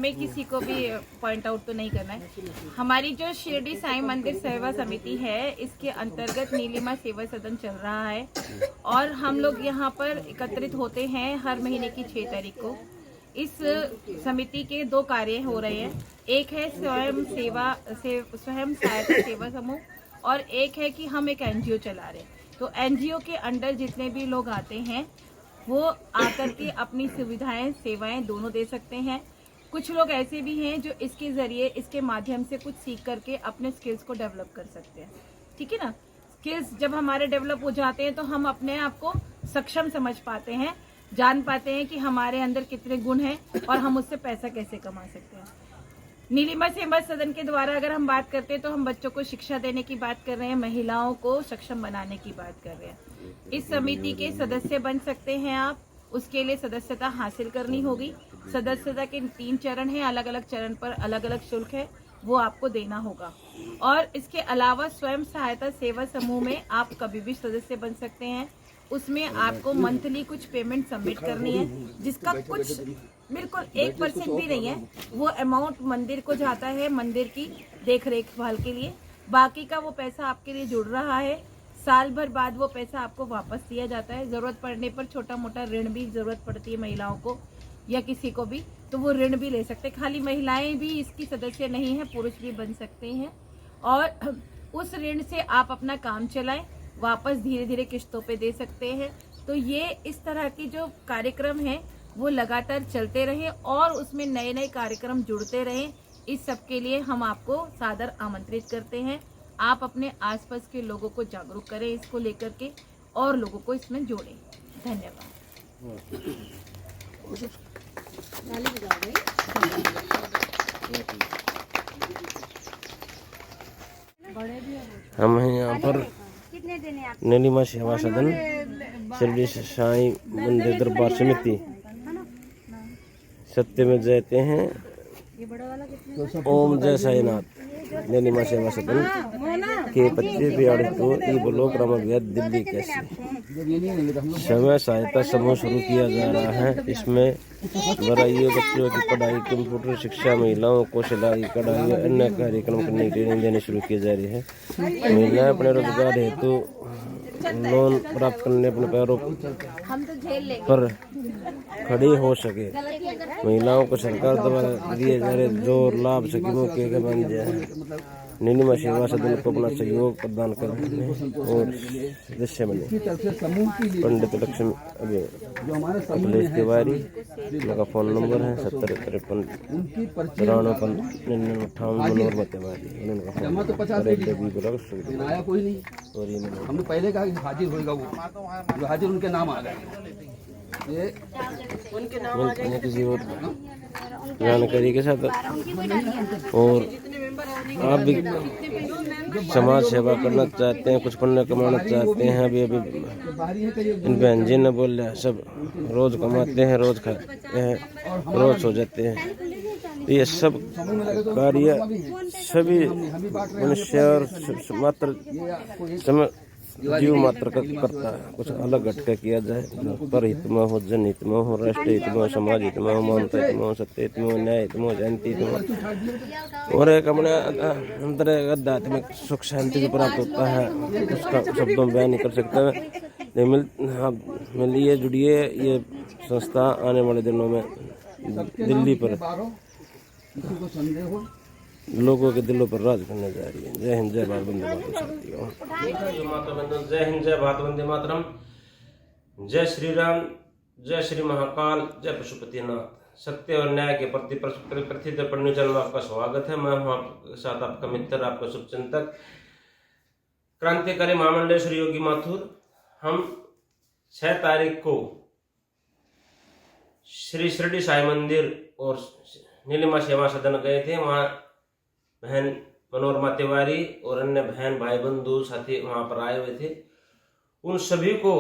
हमें किसी को भी पॉइंट आउट तो नहीं करना है। हमारी जो शिरडी साईं मंदिर सेवा समिति है, इसके अंतर्गत नीलिमा सेवा सदन चल रहा है और हम लोग यहाँ पर एकत्रित होते हैं हर महीने की 6 तारीख को। इस समिति के 2 कार्य हो रहे हैं। एक है स्वयं सहायता सेवा समूह और एक है कि हम एक एनजीओ चला रहे हैं। तो एनजीओ के अंडर जितने भी लोग आते हैं वो आकर के अपनी सुविधाएं सेवाएं दोनों दे सकते हैं। कुछ लोग ऐसे भी हैं जो इसके जरिए इसके माध्यम से कुछ सीख करके अपने स्किल्स को डेवलप कर सकते हैं। ठीक है ना। स्किल्स जब हमारे डेवलप हो जाते हैं तो हम अपने आप को सक्षम समझ पाते हैं, जान पाते हैं कि हमारे अंदर कितने गुण हैं और हम उससे पैसा कैसे कमा सकते हैं। नीलिमा सेवा सदन के द्वारा अगर हम बात करते हैं तो हम बच्चों को शिक्षा देने की बात कर रहे हैं, महिलाओं को सक्षम बनाने की बात कर रहे हैं। इस समिति के सदस्य बन सकते हैं आप। उसके लिए सदस्यता हासिल करनी होगी। सदस्यता के 3 चरण हैं, अलग अलग चरण पर अलग अलग शुल्क है, वो आपको देना होगा। और इसके अलावा स्वयं सहायता सेवा समूह में आप कभी भी सदस्य बन सकते हैं। उसमें आपको मंथली कुछ पेमेंट सबमिट करनी है, जिसका कुछ बिल्कुल 1% भी नहीं है। वो अमाउंट मंदिर को जाता है, मंदिर की देख रेख भाल के लिए। बाकी का वो पैसा आपके लिए जुड़ रहा है। साल भर बाद वो पैसा आपको वापस दिया जाता है। जरूरत पड़ने पर छोटा मोटा ऋण भी जरूरत पड़ती है महिलाओं को या किसी को भी, तो वो ऋण भी ले सकते हैं। खाली महिलाएं भी इसकी सदस्य नहीं है, पुरुष भी बन सकते हैं। और उस ऋण से आप अपना काम चलाएं, वापस धीरे धीरे किस्तों पे दे सकते हैं। तो ये इस तरह की जो कार्यक्रम है वो लगातार चलते रहे और उसमें नए नए कार्यक्रम जुड़ते रहें। इस सब के लिए हम आपको सादर आमंत्रित करते हैं। आप अपने आसपास के लोगों को जागरूक करें इसको लेकर के और लोगों को इसमें जोड़ें। धन्यवाद। हम हैं यहाँ पर नीलिमा सेवा सदन शिरडी साईं मंदिर दरबार समिति सत्य में जयते हैं। ओम जय साईनाथ। नीलिमा सेवा सदन के 25 को ई ब्लॉक रामागढ़ दिल्ली कैसे समय सहायता समूह शुरू किया जा रहा है। इसमें बराइयों बच्चों की पढ़ाई, कंप्यूटर शिक्षा, महिलाओं को सिलाई कढ़ाई और अन्य कार्यक्रम करने की ट्रेनिंग देनी शुरू की जा रही है। महिलाएं अपने रोजगार हेतु लोन प्राप्त करने अपने पैरों पर खड़ी हो सके। महिलाओं को सरकार द्वारा दिए जा रहे जो लाभ स्कीमों के बन जाए। नीलिमा सेवा सदन को अपना सहयोग प्रदान करने और सदस्य बने। पंडित लक्ष्मी अखिलेश तिवारी, उनका फोन नंबर है 7053 93 99 मनोरमा तिवारी। हमने पहले कहा कि हाजिर होगा, वो जो हाजिर उनके नाम आ गए। ये उनके नाम किसी और जानकारी के साथ और आप भी समाज सेवा करना चाहते हैं, कुछ पुण्य कमाना चाहते हैं। अभी इन बहन जी ने बोले सब रोज कमाते हैं, रोज खाते हैं, रोज सो जाते हैं। ये सब कार्य सभी मनुष्य और मात्र समय जीव मात्र का करता है। कुछ अलग घटका किया जाए, पर हित में हो, जन हित में हो, राष्ट्र हित में हो, समाज हित में हो, मानवता हित में हो, सत्य हित में हो, न्याय हित में हो, जयंती हित में हो और एक अपने अंदर आध्यात्मिक सुख शांति को प्राप्त होता है। उसका शब्दों में बयान नहीं कर सकता। मिलिए, जुड़िए। ये संस्था आने वाले दिनों में दिल्ली पर लोगों के दिलों पर राज करने जा रही है। जय हिंद, जय भारत, वंदे मातरम। जय हिंद, जय भारत, वंदे मातरम। जय श्री राम, जय श्री महाकाल, जय पशुपतिनाथ। सत्य और न्याय के प्रति पृथ्वी दर्पण न्यूज़ में आपका स्वागत है। मैं हूं आपके साथ आपका मित्र, आपका शुभचिंतक, क्रांतिकारी महामंडल श्री योगी माथुर। हम 6 तारीख को श्री शिरडी साईं मंदिर और नीलिमा सेवा सदन गए थे। वहाँ बहन मनोरमा तिवारी और अन्य बहन भाई बंधु साथी वहां पर आए हुए थे। उन सभी को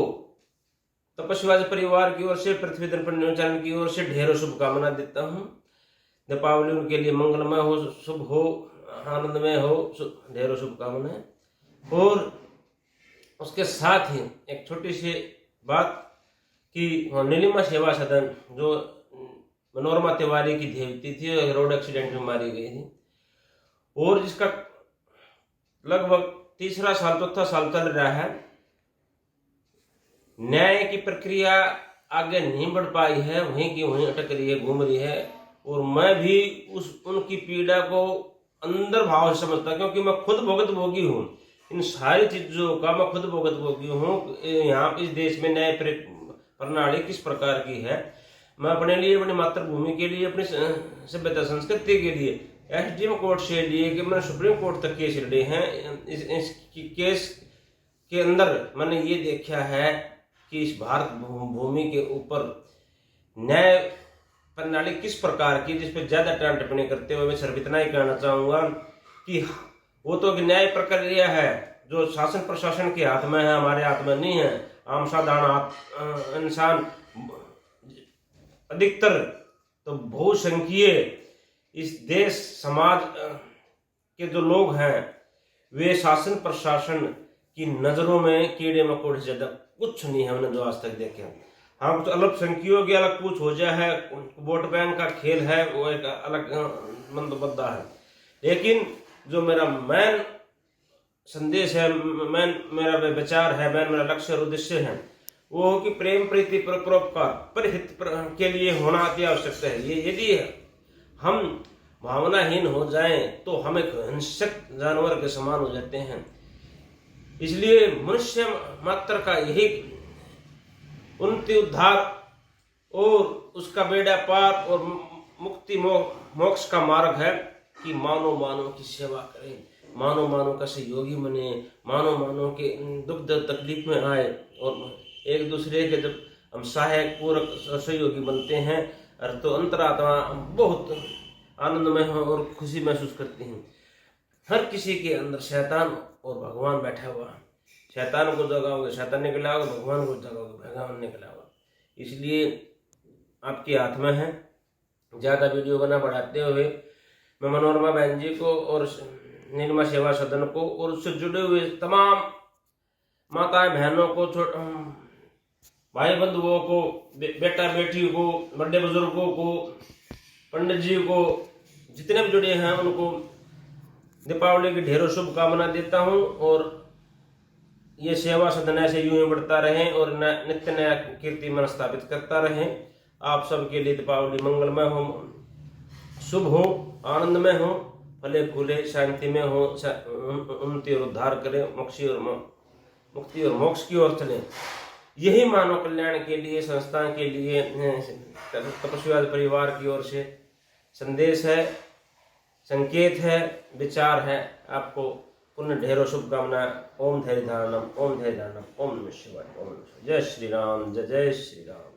तपस्वाज परिवार की ओर से, पृथ्वी दर्पण न्यूज़ चैनल की ओर से ढेरों शुभकामना देता हूँ। दीपावली उनके लिए मंगलमय हो, शुभ हो, आनंदमय हो, ढेरों शुभकामनाएं। और उसके साथ ही एक छोटी सी बात कि नीलिमा सेवा सदन जो मनोरमा तिवारी की देवती थी और रोड एक्सीडेंट में मारी गई थी, और जिसका लगभग तीसरा साल चौथा साल चल रहा है। न्याय की प्रक्रिया आगे नहीं बढ़ पाई है, वहीं की वहीं अटक रही है, घूम रही है। और मैं भी उनकी पीड़ा को अंदर भाव से समझता, क्योंकि मैं खुद भुगत भोगी हूँ इन सारी चीजों का, मैं खुद भुगत भोगी हूँ। यहाँ इस देश में न्याय प्रणाली किस प्रकार की है, मैं अपने लिए, अपनी मातृभूमि के लिए, अपनी सभ्यता संस्कृति के लिए एसडीएम कोर्ट से लिए कि मैंने सुप्रीम कोर्ट तक केस लड़े हैं। इस केस के अंदर मैंने ये देखा है कि इस भारत भूमि के ऊपर न्याय प्रणाली किस प्रकार की, जिस पर ज्यादा टिप्पणी करते हुए मैं सिर्फ इतना ही कहना चाहूंगा कि वो तो न्याय प्रक्रिया है जो शासन प्रशासन के हाथ में है, हमारे हाथ में नहीं है। आम साधारण इंसान, अधिकतर तो बहुसंख्यीय इस देश समाज के जो लोग हैं, वे शासन प्रशासन की नजरों में कीड़े मकोड़े से ज्यादा कुछ नहीं है हमने जो आज तक देखे। हाँ, कुछ अल्पसंख्यकों की अलग कुछ हो जाए है, वोट बैंक का खेल है, वो एक अलग मंदबद्दा है। लेकिन जो मेरा मेन संदेश है, मेरा विचार है, मेरा लक्ष्य और उद्देश्य है, वो हो कि प्रेम प्रीति परोपकार परहित के लिए होना अति आवश्यक है। ये यदि हम भावनाहीन हो जाएं तो हम एक हिंसक जानवर के समान हो जाते हैं। इसलिए मनुष्य मात्र का यही उन्नति, उद्धार और उसका बेड़ा पार और मुक्ति मोक्ष का मार्ग है कि मानव की सेवा करें, मानव का सहयोगी बने, मानव के दुख तकलीफ में आए, और एक दूसरे के जब हम सहायक पूरक सहयोगी बनते हैं तो अंतरात्मा बहुत आनंदमय और खुशी महसूस करती हैं। हर किसी के अंदर शैतान और भगवान बैठा हुआ है। शैतान को जगाओगे शैतान निकल आओगे, भगवान को जगाओगे भगवान निकल आओगे। इसलिए आपके हाथ में है। ज़्यादा वीडियो बना बढ़ाते हुए मैं मनोरमा बहन जी को और नीलिमा सेवा सदन को और उससे जुड़े हुए तमाम माताएं बहनों को, भाई बंधुओं को, बेटा बेटी को, बड़े बुजुर्गों को, पंडित जी को, जितने भी जुड़े हैं उनको दीपावली की ढेरों शुभकामना देता हूं। और ये सेवा सदन ऐसे यूं ही बढ़ता रहे और नित्य नया कीर्तिमान स्थापित करता रहे। आप सबके लिए दीपावली मंगलमय हो, शुभ हो, आनंदमय हो, फले फूले, शांति में हो, उन्नति और उद्धार करे, मुक्ति और मोक्ष की ओर चले। यही मानव कल्याण के लिए, संस्था के लिए, तपस्वी परिवार की ओर से संदेश है, संकेत है, विचार है। आपको पुनः ढेरों शुभकामना। ओम धैर्य धारणम, ओम धैर्य धारणम, ओम नमः शिवाय, ओम नमः शिवाय। जय श्री राम, जय जय श्री राम।